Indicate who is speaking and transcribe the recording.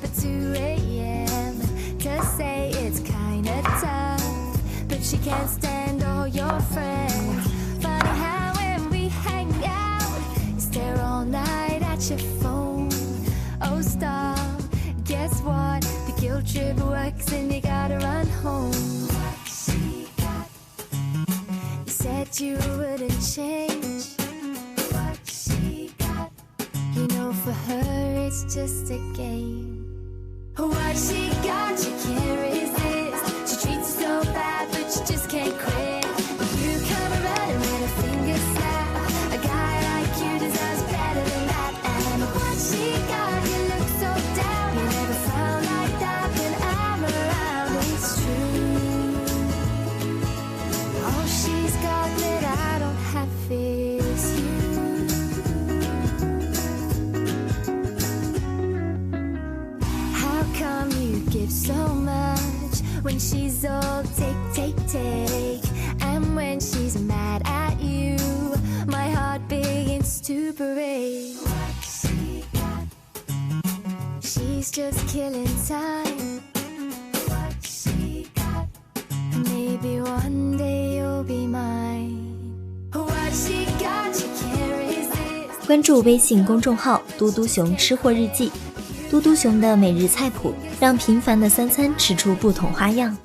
Speaker 1: at 2 a.m. to say it's kinda tough, but she can't stand all your friends. Funny how when we hang out, you stare all night at your phone. Oh stop, guess what? The guilt trip works and you gotta run home. What she got? You said you wouldn't change. What she got? You know for her it's just a game. What she got, you can't resist. She treats you so bad, but you just can't quit. You come around and let a finger snap. A guy like you deserves better than that. And what she got, you look so down. You never felt like that when I'm around. It's true. All she's got that I don't have is you. How come you give so much when she's all take, take, take? And when she's mad at you, my heart begins to break. What she got? She's just killing time. What she got? Maybe one day you'll be mine. What she got, you can't resist.
Speaker 2: 关注微信公众号嘟嘟熊吃货日记，嘟嘟熊的每日菜谱，让平凡的三餐吃出不同花样。